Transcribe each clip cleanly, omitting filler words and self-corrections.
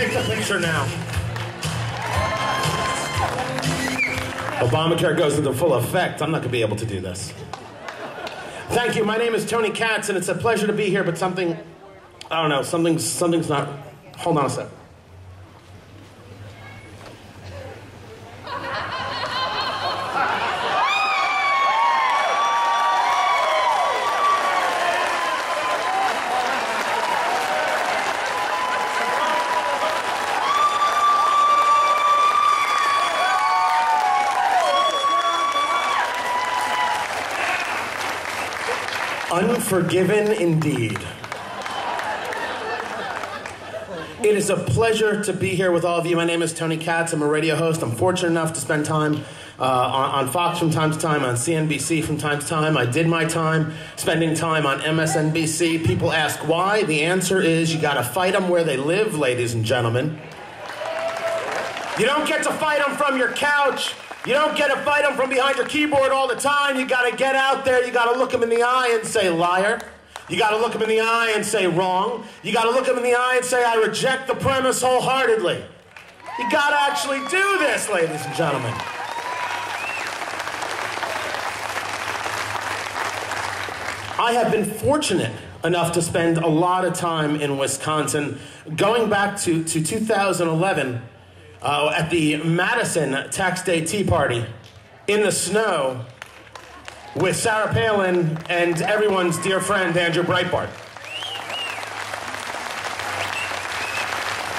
take the picture now. Obamacare goes into full effect. I'm not going to be able to do this. Thank you. My name is Tony Katz, and it's a pleasure to be here, but something, I don't know, something's not... Hold on a sec. Unforgiven indeed. It is a pleasure to be here with all of you. My name is Tony Katz. I'm a radio host. I'm fortunate enough to spend time on Fox from time to time, on CNBC from time to time. I did my time spending time on MSNBC. People ask why. The answer is you got to fight them where they live, ladies and gentlemen. You don't get to fight them from your couch. You don't get to fight them from behind your keyboard all the time. You got to get out there. You got to look them in the eye and say, liar. You got to look them in the eye and say, wrong. You got to look them in the eye and say, I reject the premise wholeheartedly. You got to actually do this, ladies and gentlemen. I have been fortunate enough to spend a lot of time in Wisconsin, going back to 2011, at the Madison Tax Day Tea Party in the snow with Sarah Palin and everyone's dear friend Andrew Breitbart.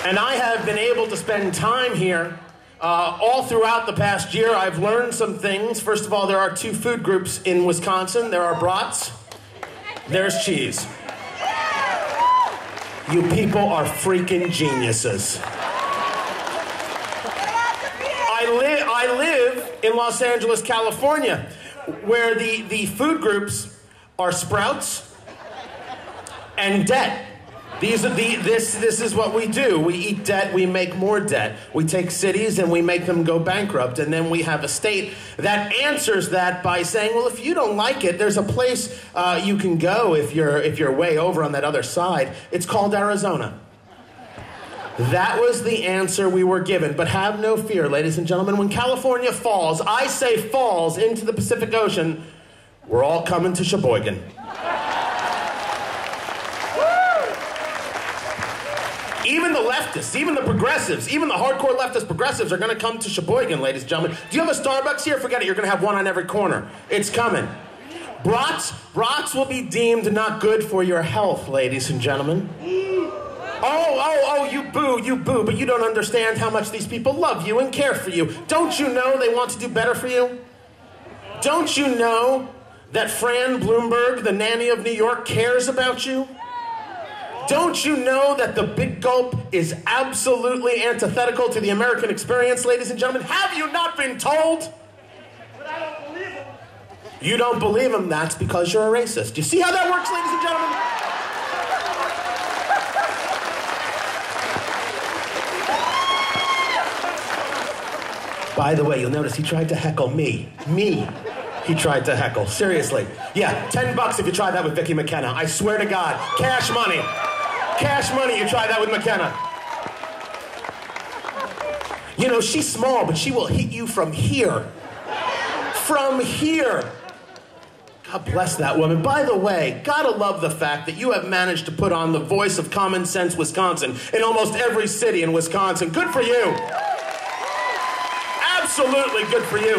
And I have been able to spend time here all throughout the past year. I've learned some things. First of all, there are two food groups in Wisconsin. There are brats, there's cheese. You people are freaking geniuses. I live in Los Angeles, California, where the food groups are Sprouts and debt. This is what we do. We eat debt, we make more debt. We take cities and we make them go bankrupt, and then we have a state that answers that by saying, well, if you don't like it, there's a place you can go if you're way over on that other side. It's called Arizona. That was the answer we were given. But have no fear, ladies and gentlemen. When California falls, I say falls, into the Pacific Ocean, we're all coming to Sheboygan. Even the leftists, even the progressives, even the hardcore leftist progressives are going to come to Sheboygan, ladies and gentlemen. Do you have a Starbucks here? Forget it. You're going to have one on every corner. It's coming. Brats will be deemed not good for your health, ladies and gentlemen. Oh, you boo, but you don't understand how much these people love you and care for you. Don't you know they want to do better for you? Don't you know that Fran Bloomberg, the nanny of New York, cares about you? Don't you know that the big gulp is absolutely antithetical to the American experience, ladies and gentlemen? Have you not been told? But I don't believe him. You don't believe him, that's because you're a racist. You see how that works, ladies and gentlemen? By the way, you'll notice he tried to heckle me. He tried to heckle. Seriously. Yeah, $10 if you try that with Vicki McKenna. I swear to God. Cash money. Cash money, you try that with McKenna. You know, she's small, but she will hit you from here. From here. God bless that woman. By the way, gotta love the fact that you have managed to put on the voice of common sense Wisconsin in almost every city in Wisconsin. Good for you. Absolutely good for you.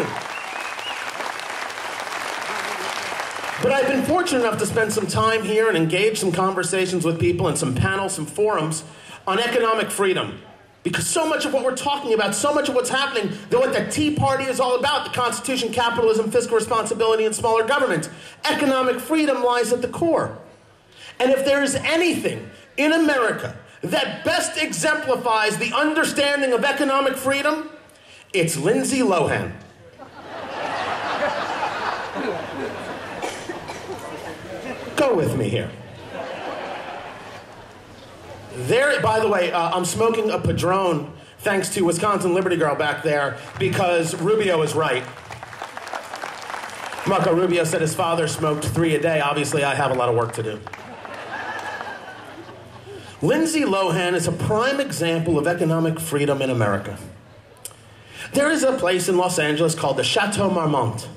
But I've been fortunate enough to spend some time here and engage some conversations with people and some panels, some forums on economic freedom. Because so much of what we're talking about, so much of what's happening, what the Tea Party is all about, the Constitution, capitalism, fiscal responsibility, and smaller government, economic freedom lies at the core. And if there is anything in America that best exemplifies the understanding of economic freedom, it's Lindsay Lohan. Go with me here. There, by the way, I'm smoking a Padron thanks to Wisconsin Liberty Girl back there because Rubio is right. Marco Rubio said his father smoked 3 a day. Obviously, I have a lot of work to do. Lindsay Lohan is a prime example of economic freedom in America. There is a place in Los Angeles called the Chateau Marmont.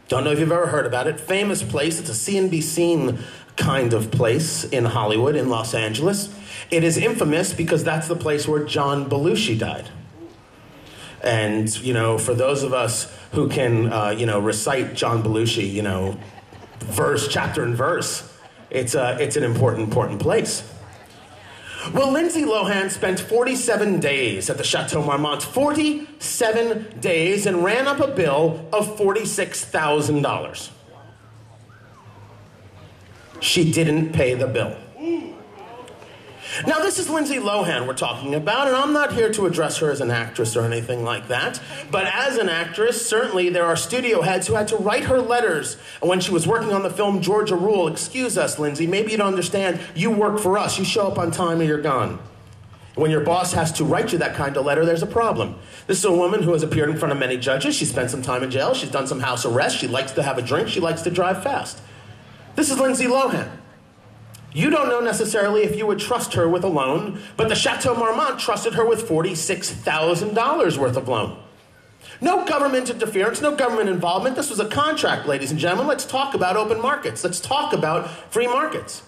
Don't know if you've ever heard about it. Famous place. It's a see and be seen kind of place in Hollywood, in Los Angeles. It is infamous because that's the place where John Belushi died. And, you know, for those of us who can, recite John Belushi, verse, chapter and verse, it's an important place. Well, Lindsay Lohan spent 47 days at the Chateau Marmont, 47 days, and ran up a bill of $46,000. She didn't pay the bill. Now, this is Lindsay Lohan we're talking about, and I'm not here to address her as an actress or anything like that. But as an actress, certainly there are studio heads who had to write her letters when she was working on the film Georgia Rule. Excuse us, Lindsay, maybe you don't understand. You work for us. You show up on time or you're gone. When your boss has to write you that kind of letter, there's a problem. This is a woman who has appeared in front of many judges. She spent some time in jail. She's done some house arrests. She likes to have a drink. She likes to drive fast. This is Lindsay Lohan. You don't know necessarily if you would trust her with a loan, but the Chateau Marmont trusted her with $46,000 worth of loan. No government interference, no government involvement. This was a contract, ladies and gentlemen. Let's talk about open markets. Let's talk about free markets.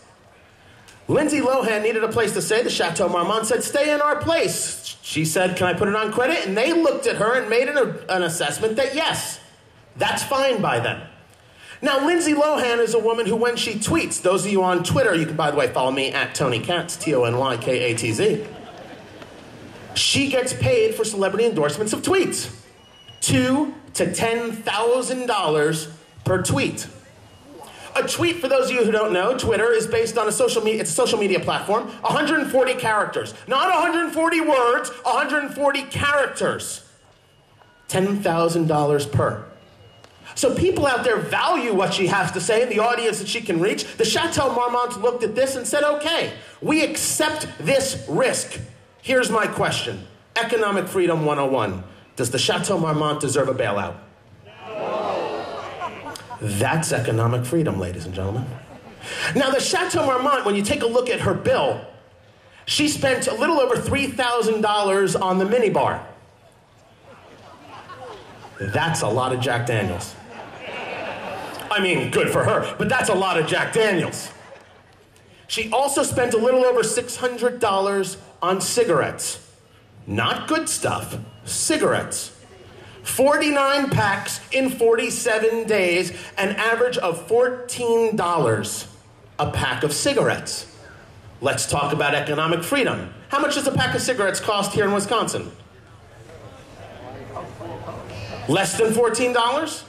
Lindsay Lohan needed a place to stay. The Chateau Marmont said, stay in our place. She said, can I put it on credit? And they looked at her and made an assessment that yes, that's fine by them. Now, Lindsay Lohan is a woman who, when she tweets, those of you on Twitter, you can, by the way, follow me at Tony Katz, TonyKatz. She gets paid for celebrity endorsements of tweets. $2,000 to $10,000 per tweet. A tweet, for those of you who don't know, Twitter is based on it's a social media platform, 140 characters. Not 140 words, 140 characters. $10,000 per. So people out there value what she has to say and the audience that she can reach. The Chateau Marmont looked at this and said, okay, we accept this risk. Here's my question. Economic Freedom 101. Does the Chateau Marmont deserve a bailout? No. That's economic freedom, ladies and gentlemen. Now, the Chateau Marmont, when you take a look at her bill, she spent a little over $3,000 on the minibar. That's a lot of Jack Daniels. I mean, good for her, but that's a lot of Jack Daniels. She also spent a little over $600 on cigarettes. Not good stuff, cigarettes. 49 packs in 47 days, an average of $14 a pack of cigarettes. Let's talk about economic freedom. How much does a pack of cigarettes cost here in Wisconsin? Less than $14?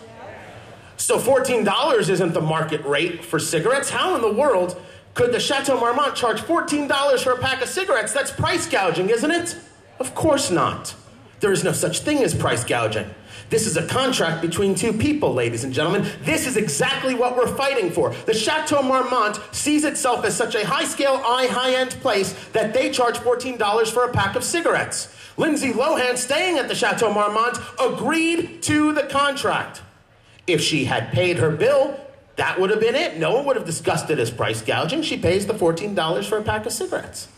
So $14 isn't the market rate for cigarettes. How in the world could the Chateau Marmont charge $14 for a pack of cigarettes? That's price gouging, isn't it? Of course not. There is no such thing as price gouging. This is a contract between two people, ladies and gentlemen. This is exactly what we're fighting for. The Chateau Marmont sees itself as such a high-scale, high-end place that they charge $14 for a pack of cigarettes. Lindsay Lohan, staying at the Chateau Marmont, agreed to the contract. If she had paid her bill, that would have been it. No one would have discussed it as price gouging. She pays the $14 for a pack of cigarettes.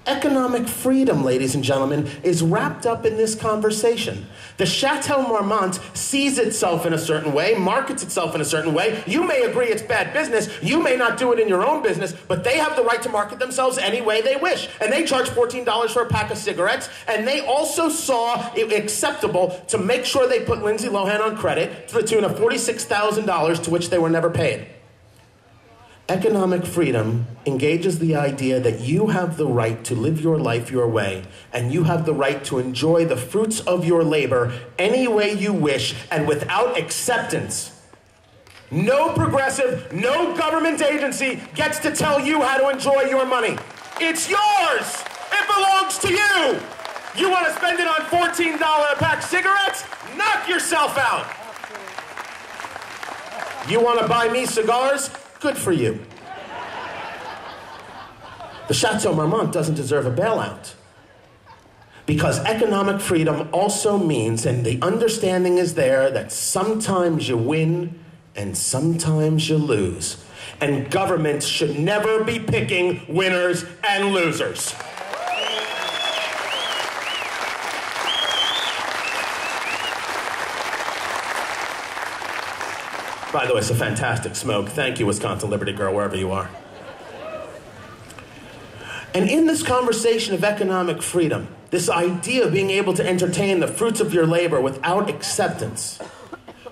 Economic freedom, ladies and gentlemen, is wrapped up in this conversation. The Chateau Marmont sees itself in a certain way, markets itself in a certain way. You may agree it's bad business. You may not do it in your own business, but they have the right to market themselves any way they wish. And they charge $14 for a pack of cigarettes, and they also saw it acceptable to make sure they put Lindsay Lohan on credit to the tune of $46,000 to which they were never paid. Economic freedom engages the idea that you have the right to live your life your way, and you have the right to enjoy the fruits of your labor any way you wish and without acceptance. No progressive, no government agency gets to tell you how to enjoy your money. It's yours. It belongs to you. You want to spend it on $14 a pack cigarettes? Knock yourself out. You want to buy me cigars? Good for you. The Chateau Marmont doesn't deserve a bailout. Because economic freedom also means, and the understanding is there, that sometimes you win and sometimes you lose. And governments should never be picking winners and losers. By the way, it's a fantastic smoke. Thank you, Wisconsin Liberty Girl, wherever you are. And in this conversation of economic freedom, this idea of being able to entertain the fruits of your labor without acceptance,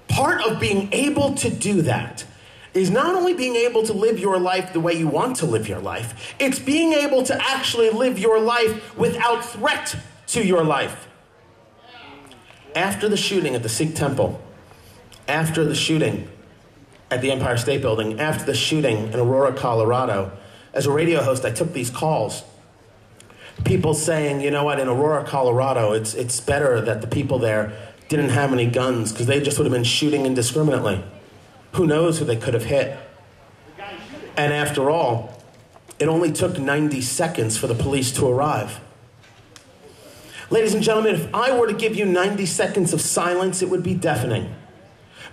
part of being able to do that is not only being able to live your life the way you want to live your life, it's being able to actually live your life without threat to your life. After the shooting at the Sikh temple, after the shooting at the Empire State Building, after the shooting in Aurora, Colorado, as a radio host, I took these calls. People saying, you know what, in Aurora, Colorado, it's better that the people there didn't have any guns because they just would have been shooting indiscriminately. Who knows who they could have hit? And after all, it only took 90 seconds for the police to arrive. Ladies and gentlemen, if I were to give you 90 seconds of silence, it would be deafening.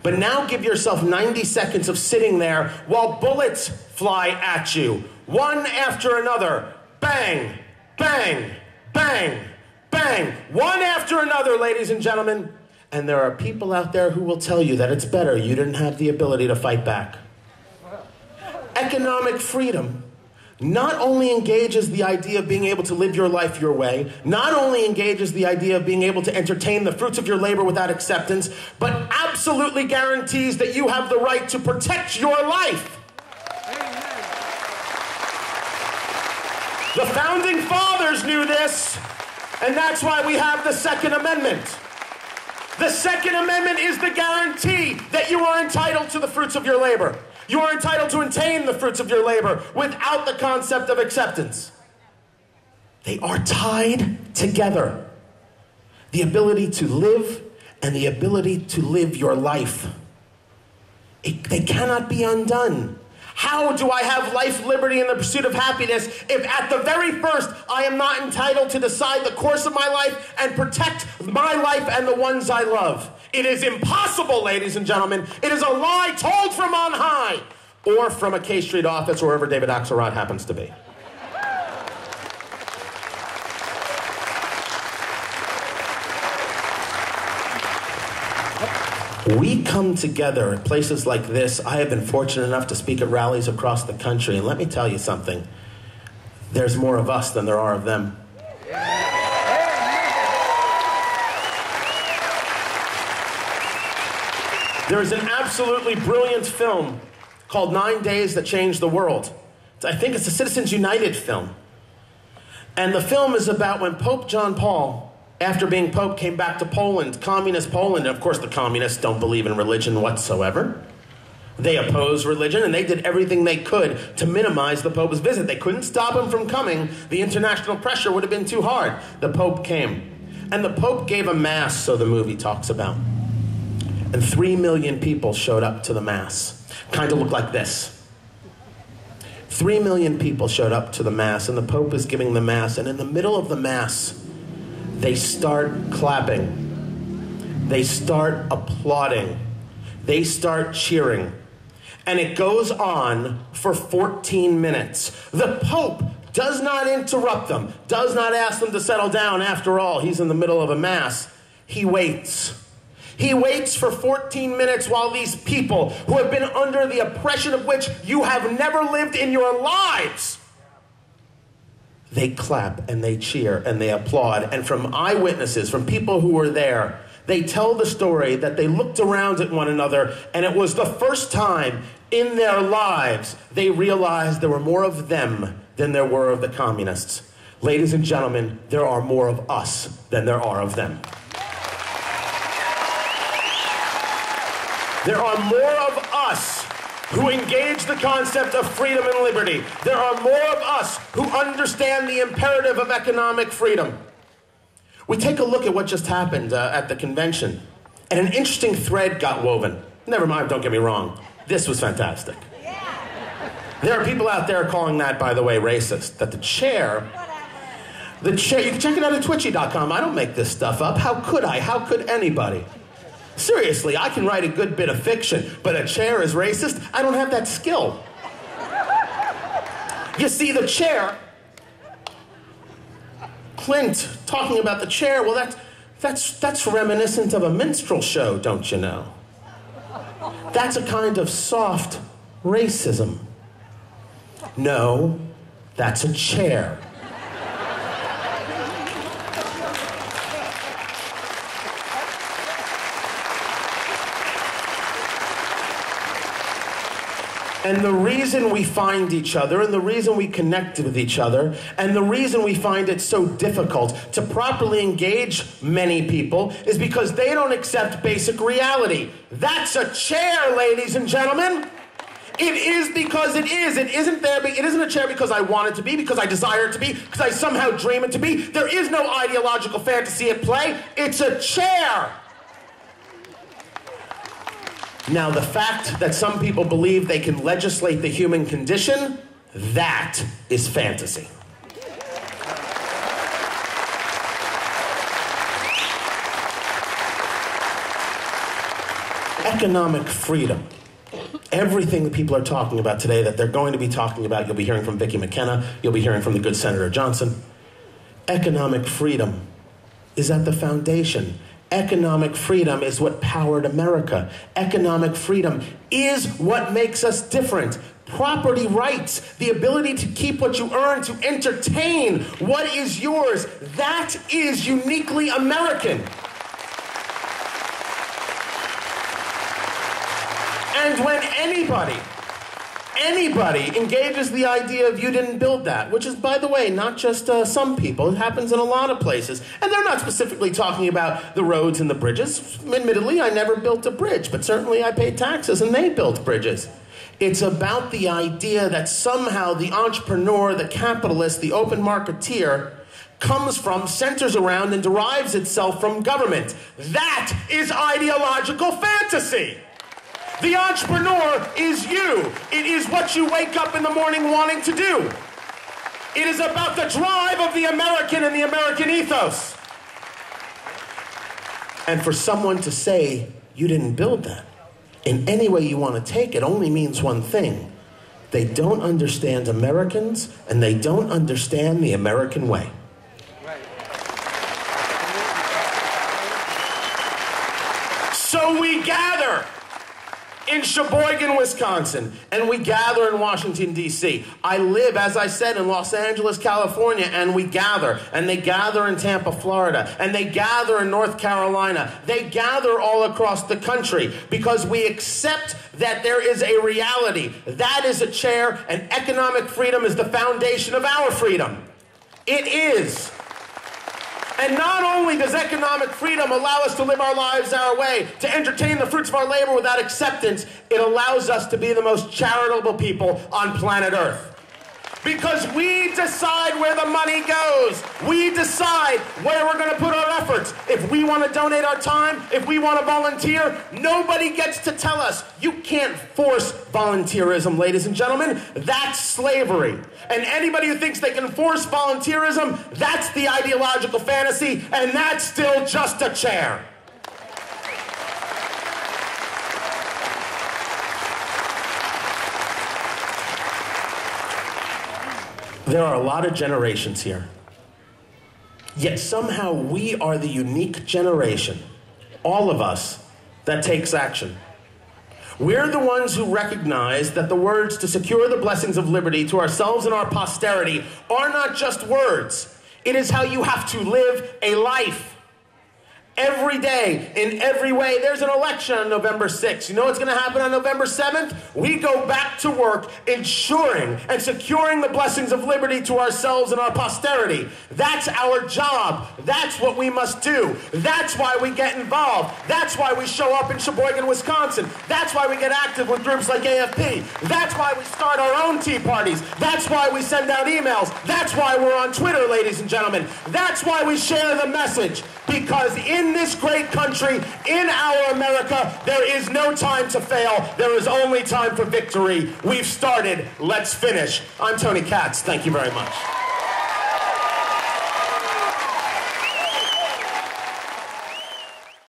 But now give yourself 90 seconds of sitting there while bullets fly at you, one after another. Bang, bang, bang, bang. One after another, ladies and gentlemen. And there are people out there who will tell you that it's better you didn't have the ability to fight back. Economic freedom not only engages the idea of being able to live your life your way, not only engages the idea of being able to entertain the fruits of your labor without acceptance, but absolutely guarantees that you have the right to protect your life. The founding fathers knew this, and that's why we have the Second Amendment. The Second Amendment is the guarantee that you are entitled to the fruits of your labor. You are entitled to attain the fruits of your labor without the concept of acceptance. They are tied together. The ability to live and the ability to live your life. They cannot be undone. How do I have life, liberty, and the pursuit of happiness if at the very first I am not entitled to decide the course of my life and protect my life and the ones I love? It is impossible, ladies and gentlemen. It is a lie told from on high or from a K Street office or wherever David Axelrod happens to be. We come together at places like this. I have been fortunate enough to speak at rallies across the country, and let me tell you something. There's more of us than there are of them. There is an absolutely brilliant film called 9 Days That Changed the World. I think it's a Citizens United film. And the film is about when Pope John Paul, after being Pope, came back to Poland, communist Poland. And of course, the communists don't believe in religion whatsoever. They oppose religion, and they did everything they could to minimize the Pope's visit. They couldn't stop him from coming. The international pressure would have been too hard. The Pope came. And the Pope gave a mass, so the movie talks about. And 3 million people showed up to the mass. Kind of looked like this. 3 million people showed up to the mass, and the Pope is giving the mass. And in the middle of the mass, they start clapping. They start applauding. They start cheering. And it goes on for 14 minutes. The Pope does not interrupt them, does not ask them to settle down. After all, he's in the middle of a mass. He waits. He waits for 14 minutes while these people who have been under the oppression of which you have never lived in your lives, they clap and they cheer and they applaud. And from eyewitnesses, from people who were there, they tell the story that they looked around at one another, and it was the first time in their lives they realized there were more of them than there were of the communists. Ladies and gentlemen, there are more of us than there are of them. There are more of us who engage the concept of freedom and liberty. There are more of us who understand the imperative of economic freedom. We take a look at what just happened at the convention, and an interesting thread got woven. Never mind, don't get me wrong. This was fantastic. There are people out there calling that, by the way, racist. That the chair, you can check it out at twitchy.com. I don't make this stuff up. How could I? How could anybody? Seriously, I can write a good bit of fiction, but a chair is racist? I don't have that skill. You see, the chair, Clint talking about the chair, well, that's reminiscent of a minstrel show, don't you know? That's a kind of soft racism. No, that's a chair. And the reason we find each other, and the reason we connect with each other, and the reason we find it so difficult to properly engage many people is because they don't accept basic reality. That's a chair, ladies and gentlemen. It is because it is. It isn't there. It isn't a chair because I want it to be, because I desire it to be, because I somehow dream it to be. There is no ideological fantasy at play. It's a chair. Now, the fact that some people believe they can legislate the human condition, that is fantasy. Economic freedom. Everything that people are talking about today that they're going to be talking about, you'll be hearing from Vicki McKenna, you'll be hearing from the good Senator Johnson. Economic freedom is at the foundation. Economic freedom is what powered America. Economic freedom is what makes us different. Property rights, the ability to keep what you earn, to entertain what is yours, that is uniquely American. And when anybody engages the idea of you didn't build that, which is, by the way, not just some people, it happens in a lot of places, and they're not specifically talking about the roads and the bridges. Admittedly, I never built a bridge, but certainly I paid taxes and they built bridges. It's about the idea that somehow the entrepreneur, the capitalist, the open marketeer comes from, centers around, and derives itself from government. That is ideological fantasy. The entrepreneur is you. It is what you wake up in the morning wanting to do. It is about the drive of the American and the American ethos. And for someone to say, you didn't build that, in any way you want to take it, only means one thing. They don't understand Americans, and they don't understand the American way. So we gather in Sheboygan, Wisconsin, and we gather in Washington, D.C. I live, as I said, in Los Angeles, California, and we gather. And they gather in Tampa, Florida, and they gather in North Carolina. They gather all across the country because we accept that there is a reality. That is a chair, and economic freedom is the foundation of our freedom. It is. And not only does economic freedom allow us to live our lives our way, to entertain the fruits of our labor without acceptance, it allows us to be the most charitable people on planet Earth. Because we decide where the money goes. We decide where we're going to put our efforts. If we want to donate our time, if we want to volunteer, nobody gets to tell us. You can't force volunteerism, ladies and gentlemen. That's slavery. And anybody who thinks they can force volunteerism, that's the ideological fantasy, and that's still just a chair. There are a lot of generations here. Yet somehow we are the unique generation, all of us, that takes action. We're the ones who recognize that the words to secure the blessings of liberty to ourselves and our posterity are not just words. It is how you have to live a life. Every day, in every way. There's an election on November 6th. You know what's going to happen on November 7th? We go back to work ensuring and securing the blessings of liberty to ourselves and our posterity. That's our job. That's what we must do. That's why we get involved. That's why we show up in Sheboygan, Wisconsin. That's why we get active with groups like AFP. That's why we start our own tea parties. That's why we send out emails. That's why we're on Twitter, ladies and gentlemen. That's why we share the message. Because in this great country, in our America, there is no time to fail. There is only time for victory. We've started. Let's finish. I'm Tony Katz. Thank you very much.